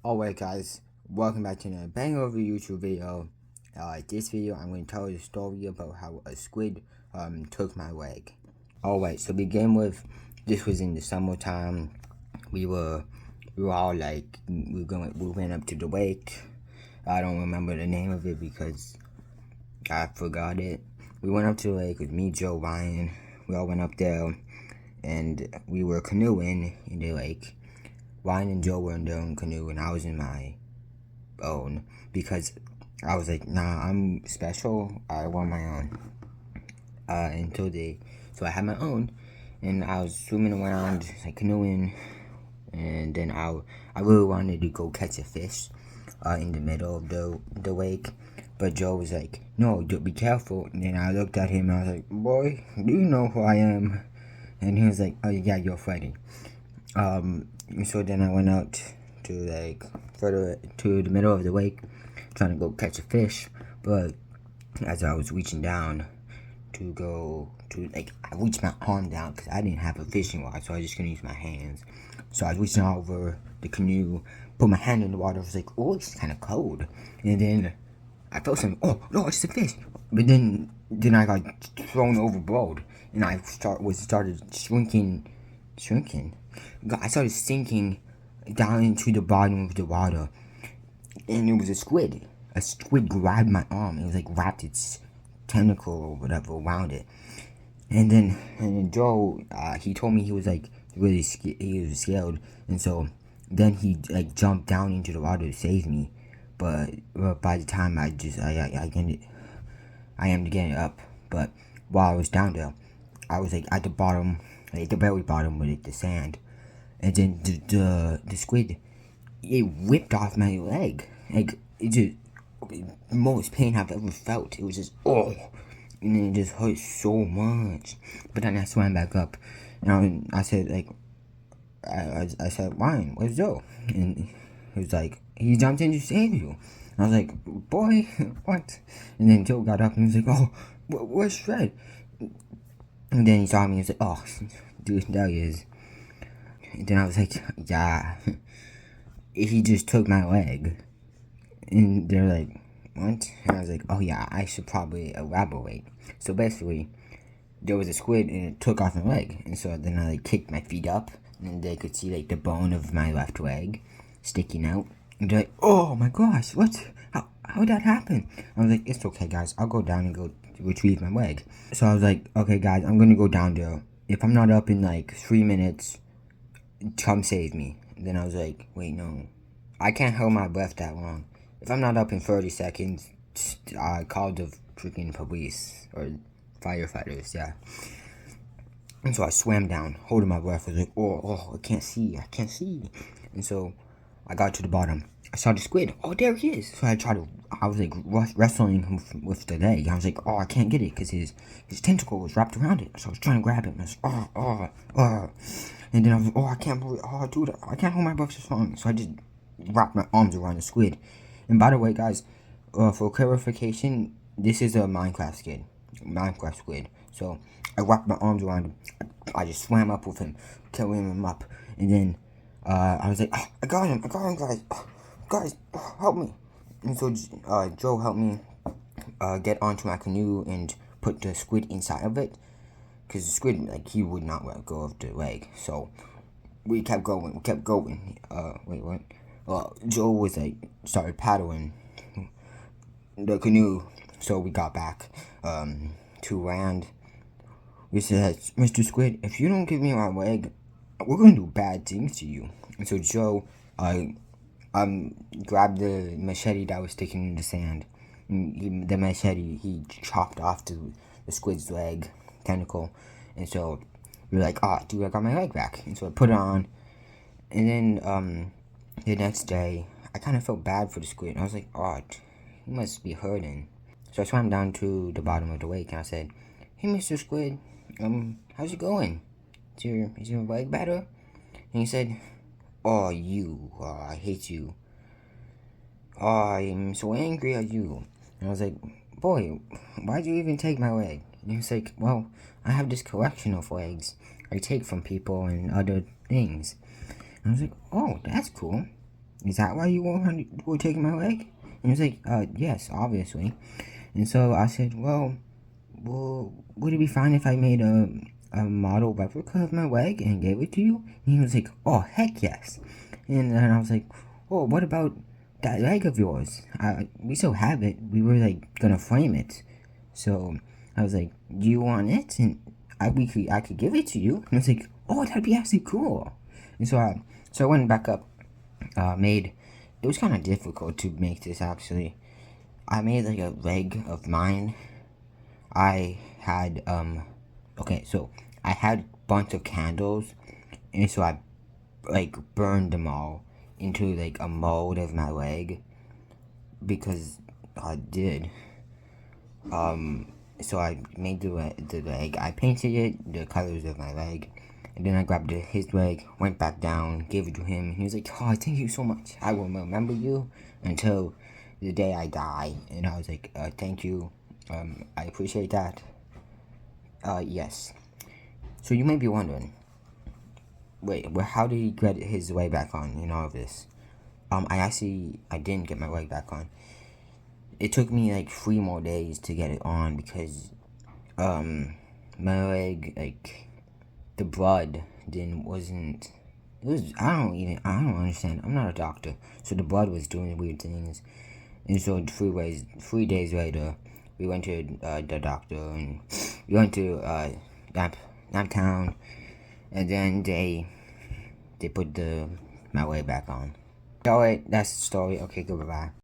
Alright guys, welcome back to another banger of a YouTube video. This video I'm going to tell you a story about how a squid took my leg. Alright, so begin with, this was in the summertime. We were all like, we went up to the lake. I don't remember the name of it because I forgot it. We went up to the lake with me, Joe, Ryan. We all went up there and we were canoeing in the lake. Ryan and Joe were in their own canoe and I was in my own because I was like, nah, I'm special. I want my own. So I had my own and I was swimming around, like canoeing, and then I really wanted to go catch a fish in the middle of the lake. But Joe was like, no, be careful. And then I looked at him and I was like, boy, do you know who I am? And he was like, oh yeah, you're Freddy. So then I went out to like further to the middle of the lake trying to go catch a fish, but as I was reaching down to go to, like, I reached my arm down because I didn't have a fishing rod, so I just couldn't use my hands. So I was reaching over the canoe, put my hand in the water. I was like, oh, it's kind of cold. And then I felt something. Oh no, it's a fish. But then I got thrown overboard, and I started shrinking. I started sinking down into the bottom of the water, and it was a squid. A squid grabbed my arm. It was like wrapped its tentacle or whatever around it. And then Joe, he told me he was like really he was scared, and so then he like jumped down into the water to save me. But by the time I ended getting up. But while I was down there, I was like at the bottom, like the very bottom with the sand, and then the squid, it whipped off my leg. Like, it just, the most pain I've ever felt. It was just, oh, and then it just hurt so much. But then I swam back up, and I said, like, I said, Ryan, where's Joe? And he was like, he jumped in to save you. And I was like, boy, what? And then Joe got up and he was like, oh, where's Fred? And then he saw me and he was like, oh, dude, there he is. And then I was like, yeah, he just took my leg. And they're like, what? And I was like, oh yeah, I should probably elaborate. So basically, there was a squid and it took off my leg. And so then I like kicked my feet up and they could see like the bone of my left leg sticking out. And they're like, oh my gosh, what? How did that happen? I was like, it's okay guys, I'll go down and go retrieve my leg. So I was like, okay guys, I'm gonna go down there. If I'm not up in like 3 minutes, come save me. And then I was like, wait, no, I can't hold my breath that long. If I'm not up in 30 seconds, I call the freaking police or firefighters, yeah. And so I swam down, holding my breath. I was like, oh, I can't see. And so I got to the bottom. I saw the squid. Oh, there he is. So I was like wrestling him with the leg. I was like, oh, I can't get it because his tentacle was wrapped around it. So I was trying to grab it. And I was, And then I was like, oh, I can't believe, oh, dude, I can't hold my breath so long. So I just wrapped my arms around the squid. And by the way, guys, for clarification, this is a Minecraft squid. So I wrapped my arms around him. I just swam up with him, carrying him up, and then I was like, oh, I got him, guys. Oh, guys, help me. And so Joe helped me get onto my canoe and put the squid inside of it, because the squid, like, he would not let go of the leg. So we kept going. Wait, what? Joe was like, started paddling the canoe, so we got back to land. We said, Mr. Squid, if you don't give me my leg, we're gonna do bad things to you. And so Joe grabbed the machete that was sticking in the sand. And the machete, he chopped off the squid's leg tentacle. And so we were like, oh, dude, I got my leg back. And so I put it on. And then the next day, I kind of felt bad for the squid. I was like, oh, he must be hurting. So I swam down to the bottom of the lake and I said, hey, Mr. Squid, how's it going? Is your leg better? And he said, oh, I hate you. Oh, I'm so angry at you. And I was like, boy, why'd you even take my leg? And he was like, well, I have this collection of legs I take from people and other things. And I was like, oh, that's cool. is that why you were taking my leg? And he was like, yes, obviously. And so I said, well, would it be fine if I made a model replica of my leg and gave it to you? And he was like, oh, heck yes. And then I was like, oh, what about that leg of yours? We still have it. We were like gonna frame it. So I was like, do you want it? And I could give it to you. And I was like, oh, that'd be actually cool. And so I went back up, made. It was kind of difficult to make this actually. I made like a leg of mine. I had okay, so I had a bunch of candles, and so I like burned them all into like a mold of my leg because I did. So I made the leg. I painted it the colors of my leg, and then I grabbed his leg, went back down, gave it to him. And he was like, "Oh, thank you so much. I will remember you until the day I die." And I was like, "Thank you. I appreciate that." Yes. So you may be wondering, wait, well, how did he get his way back on in all of this? I didn't get my leg back on. It took me like 3 more days to get it on because, my leg, like, the blood wasn't, it was, I don't understand. I'm not a doctor. So the blood was doing weird things. And so 3 days later, we went to the doctor and we went to Nap Town, and then they put my leg back on. Alright, that's the story. Okay, goodbye.